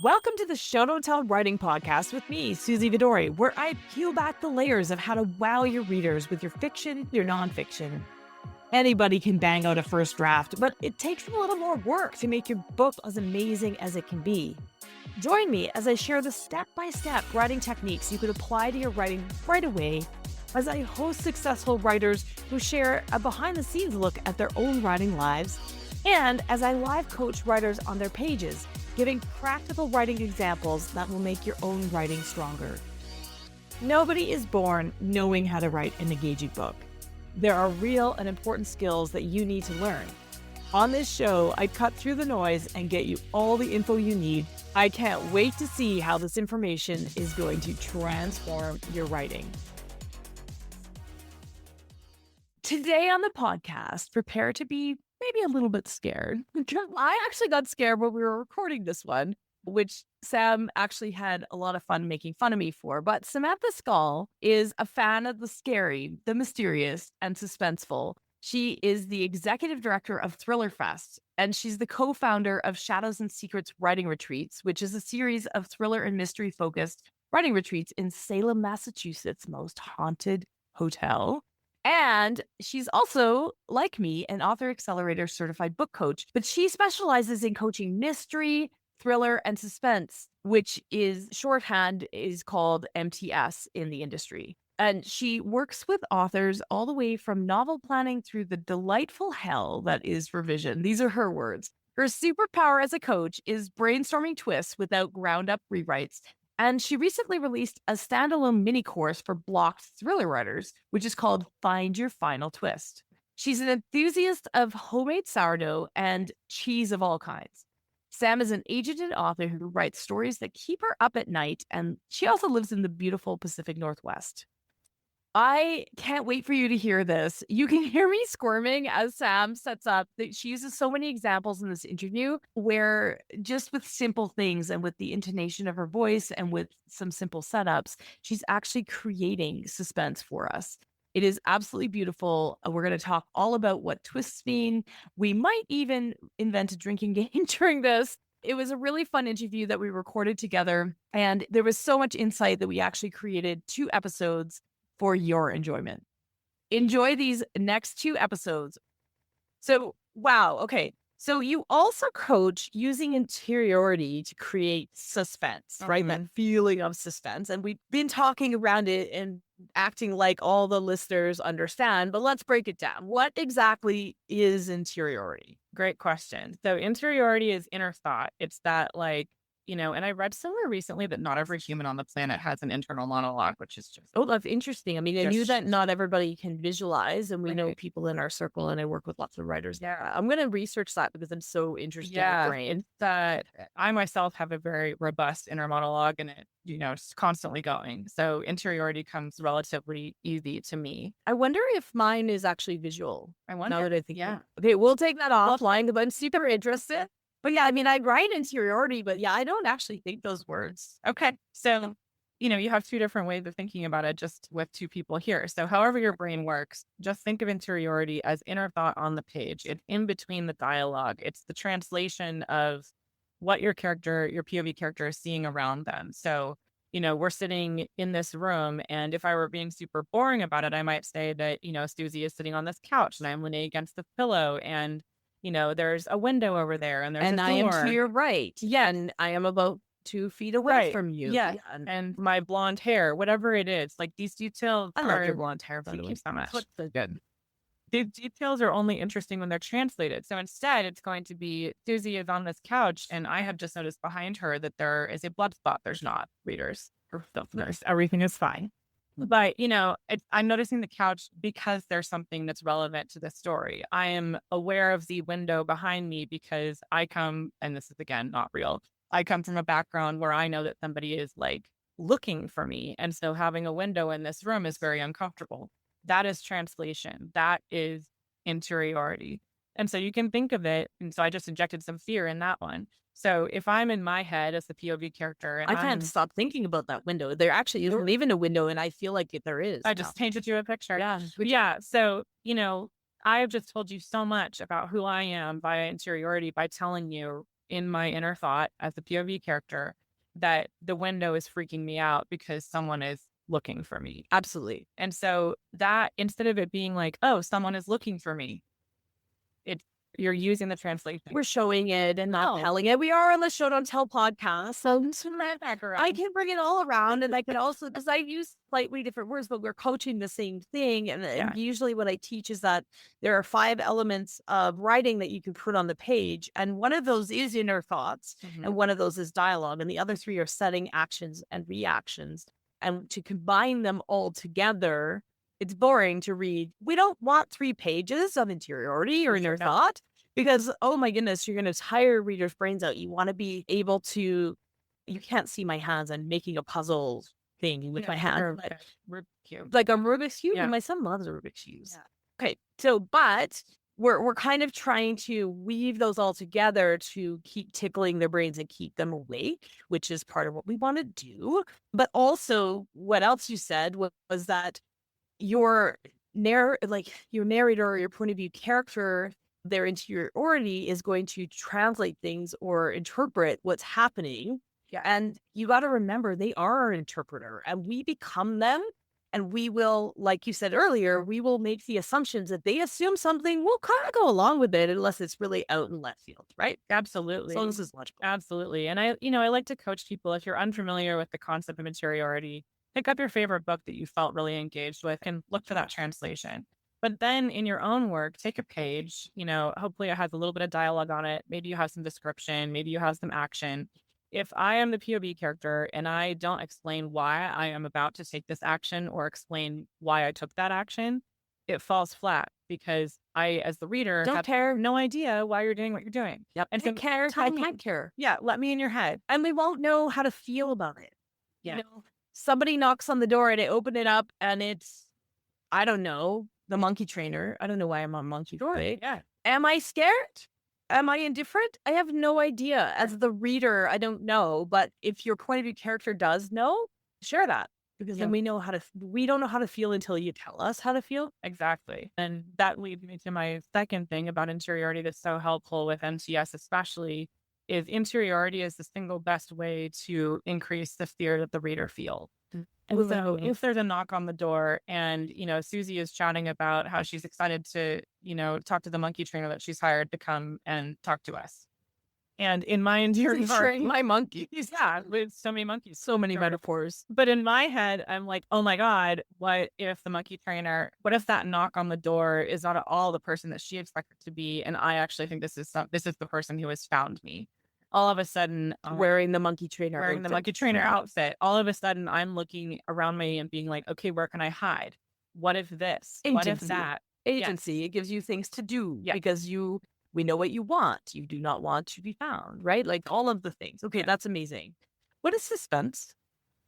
Welcome to the Show Don't Tell Writing Podcast with me, Suzy Vidori, where I peel back the layers of how to wow your readers with your fiction, your nonfiction. Anybody can bang out a first draft, but it takes a little more work to make your book as amazing as it can be. Join me as I share the step-by-step writing techniques you could apply to your writing right away, as I host successful writers who share a behind-the-scenes look at their own writing lives, and as I live coach writers on their pages, giving practical writing examples that will make your own writing stronger. Nobody is born knowing how to write an engaging book. There are real and important skills that you need to learn. On this show, I cut through the noise and get you all the info you need. I can't wait to see how this information is going to transform your writing. Today on the podcast, prepare to be maybe a little bit scared. I actually got scared when we were recording this one, which Sam actually had a lot of fun making fun of me for. But Samantha Skull is a fan of the scary, the mysterious, and suspenseful. She is the executive director of Thriller Fest, and she's the co-founder of Shadows and Secrets Writing Retreats, which is a series of thriller and mystery-focused writing retreats in Salem, Massachusetts' most haunted hotel. And she's also, like me, an Author Accelerator certified book coach, but she specializes in coaching mystery, thriller, and suspense, which is shorthand is called MTS in the industry. And she works with authors all the way from novel planning through the delightful hell that is revision. These are her words. Her superpower as a coach is brainstorming twists without ground up rewrites. And she recently released a standalone mini course for blocked thriller writers, which is called Find Your Final Twist. She's an enthusiast of homemade sourdough and cheese of all kinds. Sam is an agented author who writes stories that keep her up at night, and she also lives in the beautiful Pacific Northwest. I can't wait for you to hear this. You can hear me squirming as Sam sets up that she uses so many examples in this interview where just with simple things and with the intonation of her voice and with some simple setups, she's actually creating suspense for us. It is absolutely beautiful. We're going to talk all about what twists mean. We might even invent a drinking game during this. It was a really fun interview that we recorded together, and there was so much insight that we actually created 2 episodes for your enjoyment. Enjoy these next 2 episodes. So, wow. Okay. So you also coach using interiority to create suspense, right? That feeling of suspense. And we've been talking around it and acting like all the listeners understand, but let's break it down. What exactly is interiority? Great question. So interiority is inner thought. It's that and I read somewhere recently that not every human on the planet has an internal monologue, which is just... Oh, that's interesting. I mean, I knew that not everybody can visualize, and we know people in our circle, and I work with lots of writers. Yeah. I'm going to research that because I'm so interested in the brain. That I myself have a very robust inner monologue, and it's constantly going. So interiority comes relatively easy to me. I wonder if mine is actually visual. I wonder. Now that I think, okay, we'll take that offline because I'm super interested. But yeah, I mean, I write interiority, but yeah, I don't actually think those words. Okay. So, you have 2 different ways of thinking about it just with 2 people here. So however your brain works, just think of interiority as inner thought on the page. It's in between the dialogue. It's the translation of what your POV character is seeing around them. So, we're sitting in this room, and if I were being super boring about it, I might say that, Suzy is sitting on this couch and I'm leaning against the pillow, and there's a window over there, and there's a door. I am to your right. Yeah, and I am about 2 feet away from you. Yeah. And my blonde hair, whatever it is, like these details. I love your blonde hair, by the way. So much. Good. These details are only interesting when they're translated. So instead, it's going to be Suzy is on this couch, and I have just noticed behind her that there is a blood spot. There's not, readers. Everything is fine. But, I'm noticing the couch because there's something that's relevant to the story. I am aware of the window behind me because I come, and this is again, not real. I come from a background where I know that somebody is looking for me. And so having a window in this room is very uncomfortable. That is translation. That is interiority. And so you can think of it. And so I just injected some fear in that one. So if I'm in my head as the POV character, and I can't stop thinking about that window. There actually isn't even a window, and I feel like there is. I just painted you a picture. Yeah. Yeah. So, I have just told you so much about who I am via interiority by telling you in my inner thought as the POV character that the window is freaking me out because someone is looking for me. Absolutely. And so that instead of it being like, oh, someone is looking for me, it you're using the translation. We're showing it and not telling it. We are on the Show Don't Tell podcast. So I can bring it all around. And I can also, because I use slightly different words, but we're coaching the same thing. And usually what I teach is that there are 5 elements of writing that you can put on the page. And one of those is inner thoughts. And one of those is dialogue. And the other 3 are setting, actions, and reactions. And to combine them all together, it's boring to read. We don't want 3 pages of interiority or inner thought because, oh my goodness, you're going to tire readers' brains out. You want to be able to, you can't see my hands. I'm making a puzzle thing with my hand. Like a Rubik's Cube. My son loves a Rubik's Cube. Yeah. Okay. So, but we're kind of trying to weave those all together to keep tickling their brains and keep them awake, which is part of what we want to do. But also, what else you said was that your narrator or your point of view character, their interiority is going to translate things or interpret what's happening. Yeah. And you got to remember they are our interpreter and we become them. And we will, like you said earlier, we will make the assumptions that they assume something, we'll kind of go along with it unless it's really out in left field, right? Absolutely. As long as it's logical. Absolutely. And I like to coach people, if you're unfamiliar with the concept of interiority, pick up your favorite book that you felt really engaged with and look for that translation. But then in your own work, take a page, hopefully it has a little bit of dialogue on it. Maybe you have some description, maybe you have some action. If I am the POV character and I don't explain why I am about to take this action or explain why I took that action, it falls flat because I, as the reader, have no idea why you're doing what you're doing. Yep. And so I can't care. Yeah. Let me in your head. And we won't know how to feel about it. Yeah. Somebody knocks on the door and I open it up and it's, I don't know, the monkey trainer. I don't know why I'm on monkey today. Yeah. Am I scared? Am I indifferent? I have no idea. As the reader, I don't know. But if your point of view character does know, share that. Because then we don't know how to feel until you tell us how to feel. Exactly. And that leads me to my second thing about interiority that's so helpful with MTS especially is interiority is the single best way to increase the fear that the reader feels. And so if there's a knock on the door and, Suzy is chatting about how she's excited to, talk to the monkey trainer that she's hired to come and talk to us. And in my interiority, my monkeys. Yeah, with so many monkeys. So many metaphors. But in my head, I'm like, oh my God, what if that knock on the door is not at all the person that she expected to be? And I actually think this is the person who has found me. All of a sudden, wearing the monkey trainer outfit. All of a sudden, I'm looking around me and being like, okay, where can I hide? What if this? Agency. What if that? Agency. Yes. It gives you things to do because we know what you want. You do not want to be found, right? Like all of the things. Okay, that's amazing. What is suspense?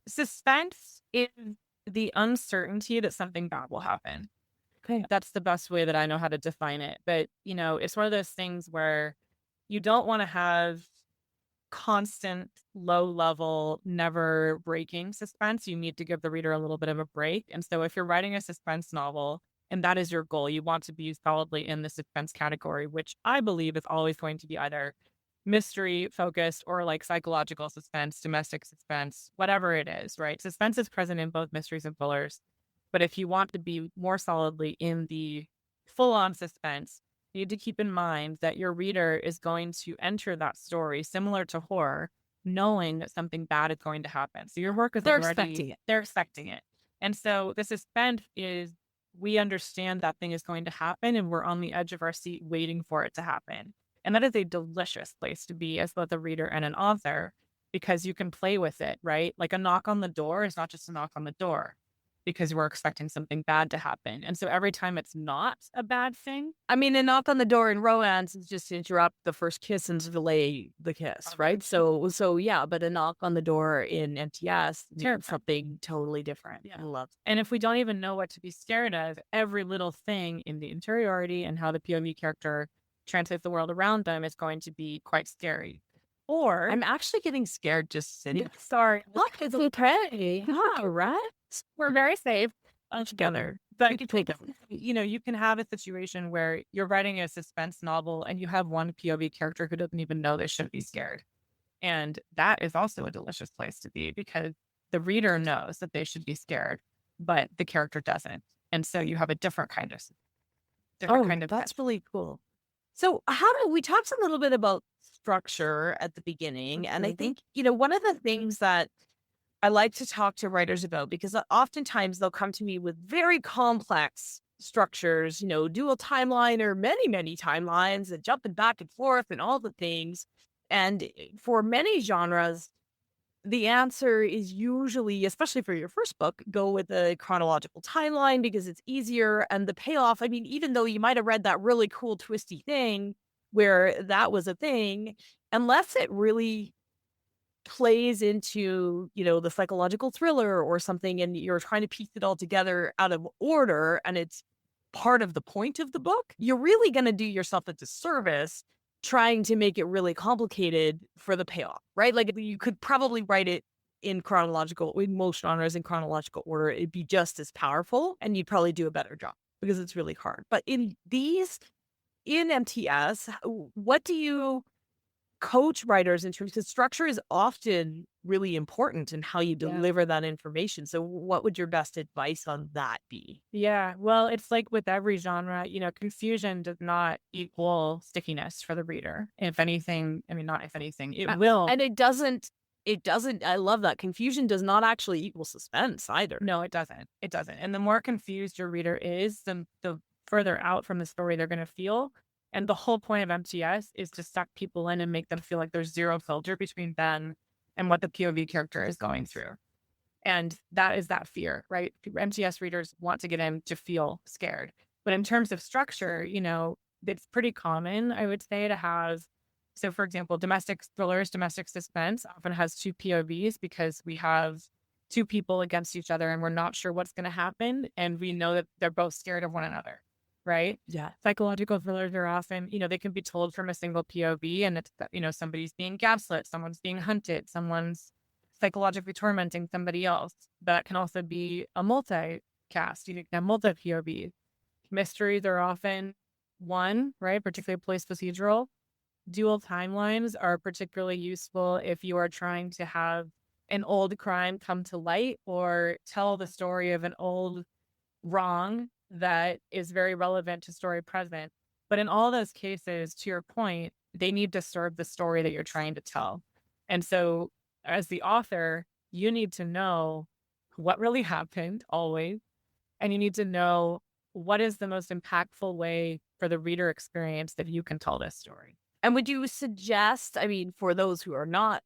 Suspense is the uncertainty that something bad will happen. Okay. That's the best way that I know how to define it. But, it's one of those things where you don't want to have constant, low level, never breaking suspense. You need to give the reader a little bit of a break. And so if you're writing a suspense novel and that is your goal, you want to be solidly in the suspense category, which I believe is always going to be either mystery focused or like psychological suspense, domestic suspense, whatever it is, right? Suspense is present in both mysteries and thrillers. But if you want to be more solidly in the full on suspense, you need to keep in mind that your reader is going to enter that story similar to horror, knowing that something bad is going to happen. So your work is expecting it. They're expecting it. And so the suspense is we understand that thing is going to happen and we're on the edge of our seat waiting for it to happen. And that is a delicious place to be as both a reader and an author because you can play with it, right? Like a knock on the door is not just a knock on the door because we're expecting something bad to happen. And so every time it's not a bad thing. I mean, a knock on the door in romance is just to interrupt the first kiss and delay the kiss, right? So yeah, but a knock on the door in MTS is something totally different. Yeah. I love it. And if we don't even know what to be scared of, every little thing in the interiority and how the POV character translates the world around them is going to be quite scary. Or I'm actually getting scared just sitting. Sorry. Look, it's okay. Yeah, right? We're very safe together. But you can have a situation where you're writing a suspense novel and you have one POV character who doesn't even know they should be scared. And that is also a delicious place to be because the reader knows that they should be scared, but the character doesn't. And so you have a different Oh, kind of that's really cool. So, how do we talked a little bit about structure at the beginning? And I think, one of the things that I like to talk to writers about, because oftentimes they'll come to me with very complex structures, dual timeline or many, many timelines and jumping back and forth and all the things. And for many genres, the answer is usually, especially for your first book, go with a chronological timeline because it's easier. And the payoff, I mean, even though you might have read that really cool, twisty thing where that was a thing, unless it really plays into, the psychological thriller or something, and you're trying to piece it all together out of order, and it's part of the point of the book, you're really going to do yourself a disservice trying to make it really complicated for the payoff, right? Like you could probably write it in most genres in chronological order. It'd be just as powerful and you'd probably do a better job because it's really hard. But in MTS, what do you coach writers in terms, because structure is often really important in how you deliver that information. So what would your best advice on that be? Yeah, well, it's like with every genre, confusion does not equal stickiness for the reader. If anything, I mean, not if anything, it will. And it doesn't, I love that. Confusion does not actually equal suspense either. No, it doesn't. It doesn't. And the more confused your reader is, the further out from the story they're going to feel. And the whole point of MTS is to suck people in and make them feel like there's zero filter between them and what the POV character is going through. And that is that fear, right? MTS readers want to get in to feel scared. But in terms of structure, it's pretty common, I would say, to have. So, for example, domestic thrillers, domestic suspense often has two POVs because we have two people against each other and we're not sure what's going to happen. And we know that they're both scared of one another, right? Yeah. Psychological thrillers are often, they can be told from a single POV, and it's that, somebody's being gaslit, someone's being hunted, someone's psychologically tormenting somebody else. That can also be a multi-cast. You can have multi-POVs. Mysteries are often one, right? Particularly police procedural. Dual timelines are particularly useful if you are trying to have an old crime come to light or tell the story of an old wrong that is very relevant to story present. But in all those cases, to your point, they need to serve the story that you're trying to tell. And so as the author, you need to know what really happened always. And you need to know what is the most impactful way for the reader experience that you can tell this story. And would you suggest, I mean, for those who are not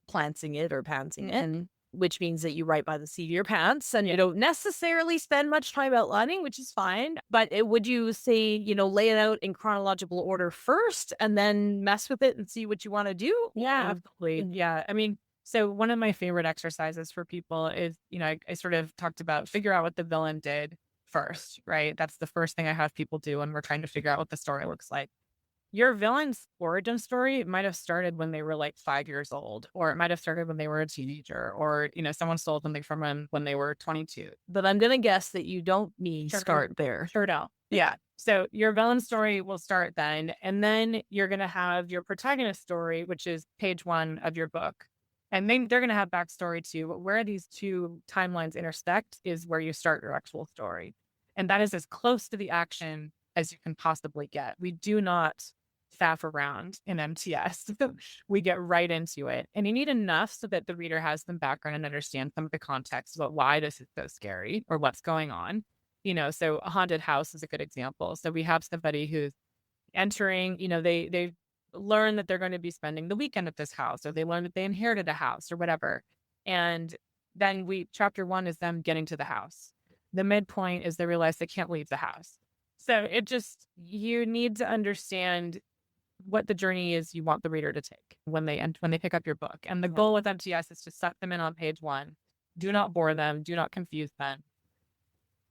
plantsing it or pantsing it, which means that you write by the seat of your pants and you don't necessarily spend much time outlining, which is fine. But would you say, lay it out in chronological order first and then mess with it and see what you want to do? Yeah, absolutely. Yeah. I mean, so one of my favorite exercises for people is, I sort of talked about figure out what the villain did first, right? That's the first thing I have people do when we're trying to figure out what the story looks like. Your villain's origin story might have started when they were like 5 years old, or it might have started when they were a teenager, or, someone stole something from them when they were 22. But I'm going to guess that you don't mean start there. Sure don't. Yeah. So your villain story will start then, and then you're going to have your protagonist story, which is page 1 of your book. And then they're going to have backstory too, but where these two timelines intersect is where you start your actual story. And that is as close to the action as you can possibly get. We do not faff around in MTS. We get right into it. And you need enough so that the reader has some background and understands some of the context about why this is so scary or what's going on. So a haunted house is a good example. So we have somebody who's entering, they learn that they're going to be spending the weekend at this house, or they learn that they inherited a house or whatever. And then chapter 1 is them getting to the house. The midpoint is they realize they can't leave the house. So you need to understand what the journey is you want the reader to take when they pick up your book. And the goal with MTS is to suck them in on page 1. Do not bore them. Do not confuse them.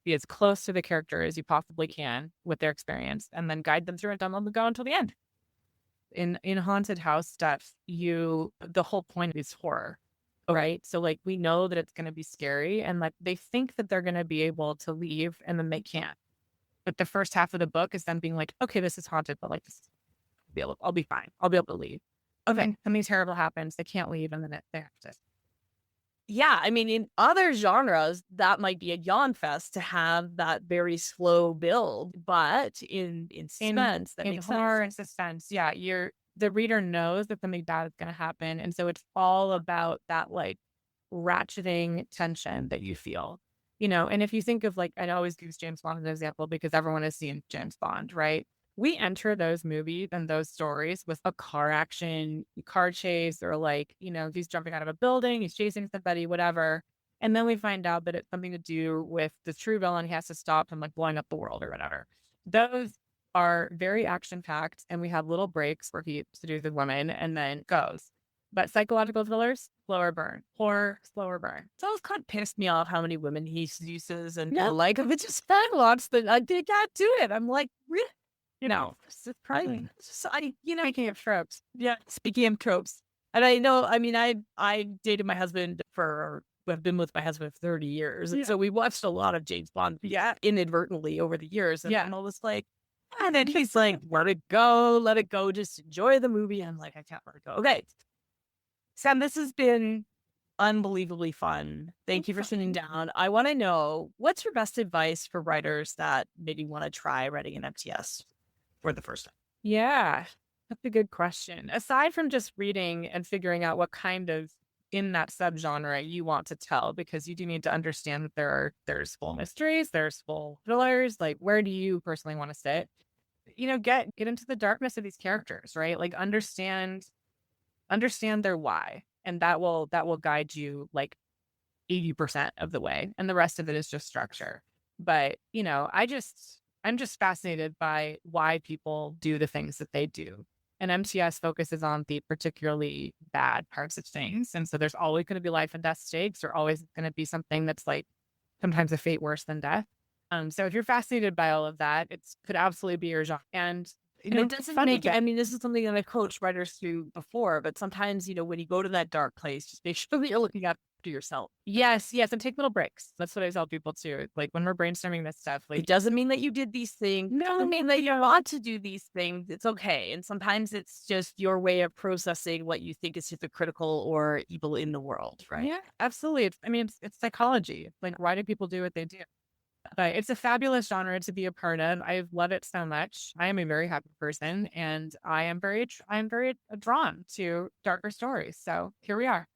Be as close to the character as you possibly can with their experience, and then guide them through it. Don't let them go until the end. In haunted house stuff, the whole point is horror. right? So like we know that it's going to be scary and like they think that they're going to be able to leave and then they can't. But the first half of the book is them being like, okay, this is haunted, but like I'll be fine. I'll be able to leave. Okay, something terrible happens. They can't leave and then they have to. Yeah, I mean, in other genres, that might be a yawn fest to have that very slow build, but in suspense, that In makes horror sense. and suspense, yeah, the reader knows that something bad is going to happen, and so it's all about that like ratcheting tension that you feel, And if you think of like, I always use James Bond as an example because everyone has seen James Bond, right? We enter those movies and those stories with a car chase, or like, he's jumping out of a building, he's chasing somebody, whatever. And then we find out that it's something to do with the true villain. He has to stop him like blowing up the world or whatever. Those are very action packed, and we have little breaks where he seduces women and then goes. But psychological thrillers, slower burn. Horror, slower burn. It's always kind of pissed me off how many women he seduces, and like if it's just lots that they can't do it. I'm like, really? It's surprising. Speaking of tropes. Yeah, speaking of tropes. And I know, I mean, I dated my husband I've been with my husband for 30 years. Yeah. So we watched a lot of James Bond inadvertently over the years. And I'm always like, and then he's like, let it go, just enjoy the movie. I'm like, I can't let it go. Okay. Sam, this has been unbelievably fun. Thank you for sitting down. I want to know, what's your best advice for writers that maybe want to try writing an MTS for the first time? Yeah, that's a good question. Aside from just reading and figuring out what kind of in that subgenre you want to tell, because you do need to understand that there's full mysteries, there's full thrillers. Like, where do you personally want to sit? Get into the darkness of these characters, right? Like understand their why, and that will guide you like 80% of the way, and the rest of it is just structure. But I'm just fascinated by why people do the things that they do. And MTS focuses on the particularly bad parts of things. And so there's always going to be life and death stakes, or always going to be something that's like sometimes a fate worse than death. So if you're fascinated by all of that, it could absolutely be your genre. And it doesn't make it, I mean, this is something that I've coached writers through before, but sometimes, when you go to that dark place, just make sure that you're looking after yourself. Yes. And take little breaks. That's what I tell people too. Like when we're brainstorming this stuff, like it doesn't mean that you did these things. No. It doesn't mean that you want to do these things. It's okay. And sometimes it's just your way of processing what you think is hypocritical or evil in the world, right? Yeah, absolutely. It's psychology. Like, why do people do what they do? But it's a fabulous genre to be a part of. I love it so much. I am a very happy person, and I am very drawn to darker stories. So here we are.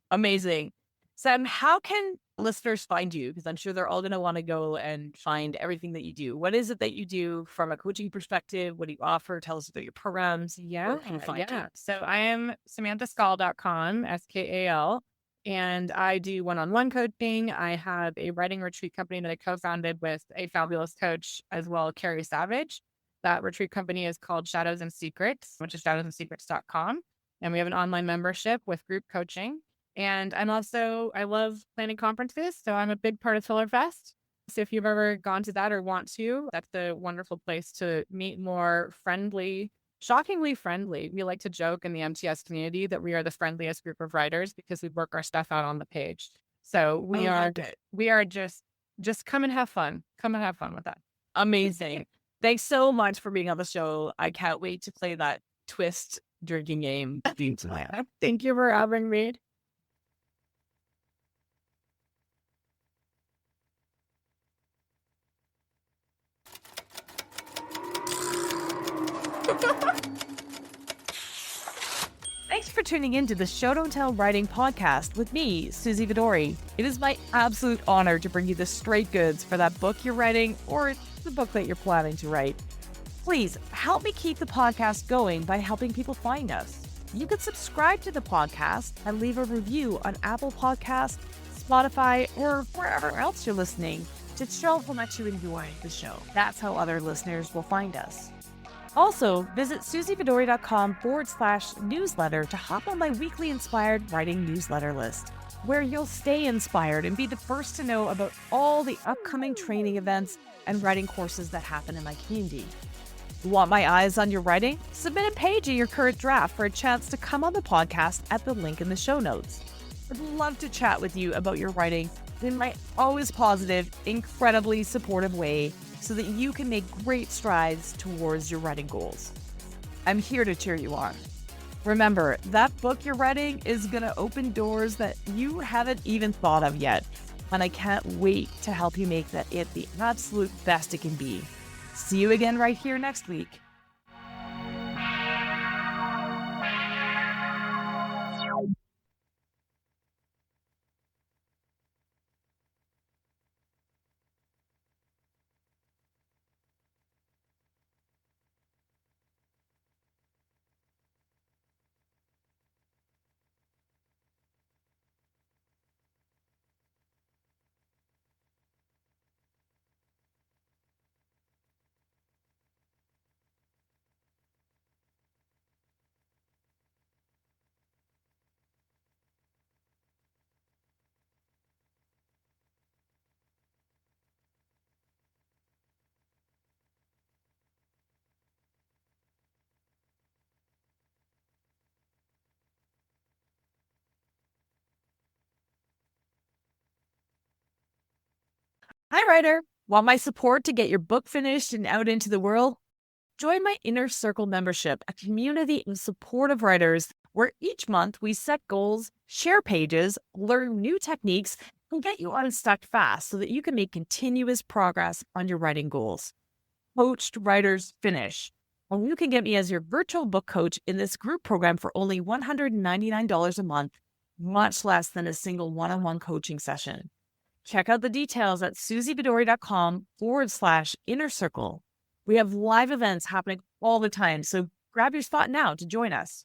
Amazing. Sam, how can listeners find you? Because I'm sure they're all going to want to go and find everything that you do. What is it that you do from a coaching perspective? What do you offer? Tell us about your programs. Yeah. So I am SamanthaSkal.com, SKAL. And I do one-on-one coaching. I have a writing retreat company that I co-founded with a fabulous coach as well, Carrie Savage. That retreat company is called Shadows and Secrets, which is shadowsandsecrets.com. And we have an online membership with group coaching. And I love planning conferences. So I'm a big part of Filler Fest. So if you've ever gone to that or want to, that's a wonderful place to meet more shockingly friendly. We like to joke in the MTS community that we are the friendliest group of writers because we work our stuff out on the page. So we are just come and have fun. Come and have fun with that. Amazing. Thanks so much for being on the show. I can't wait to play that twist drinking game. Thank you for having me. Thanks for tuning in to the Show Don't Tell Writing Podcast with me, Suzy Vidori. It is my absolute honor to bring you the straight goods for that book you're writing or the book that you're planning to write. Please help me keep the podcast going by helping people find us. You can subscribe to the podcast and leave a review on Apple Podcasts, Spotify, or wherever else you're listening to show how much you enjoy the show. That's how other listeners will find us. Also, visit suzyvidori.com/newsletter to hop on my weekly inspired writing newsletter list, where you'll stay inspired and be the first to know about all the upcoming training events and writing courses that happen in my community. Want my eyes on your writing? Submit a page of your current draft for a chance to come on the podcast at the link in the show notes. I'd love to chat with you about your writing in my always positive, incredibly supportive way so that you can make great strides towards your writing goals. I'm here to cheer you on. Remember, that book you're writing is going to open doors that you haven't even thought of yet. And I can't wait to help you make that it the absolute best it can be. See you again right here next week. Hi, writer. Want my support to get your book finished and out into the world? Join my Inner Circle membership, a community of supportive writers where each month we set goals, share pages, learn new techniques, and get you unstuck fast so that you can make continuous progress on your writing goals. Coached Writers Finish. And you can get me as your virtual book coach in this group program for only $199 a month, much less than a single one-on-one coaching session. Check out the details at susybedori.com/inner circle. We have live events happening all the time, so grab your spot now to join us.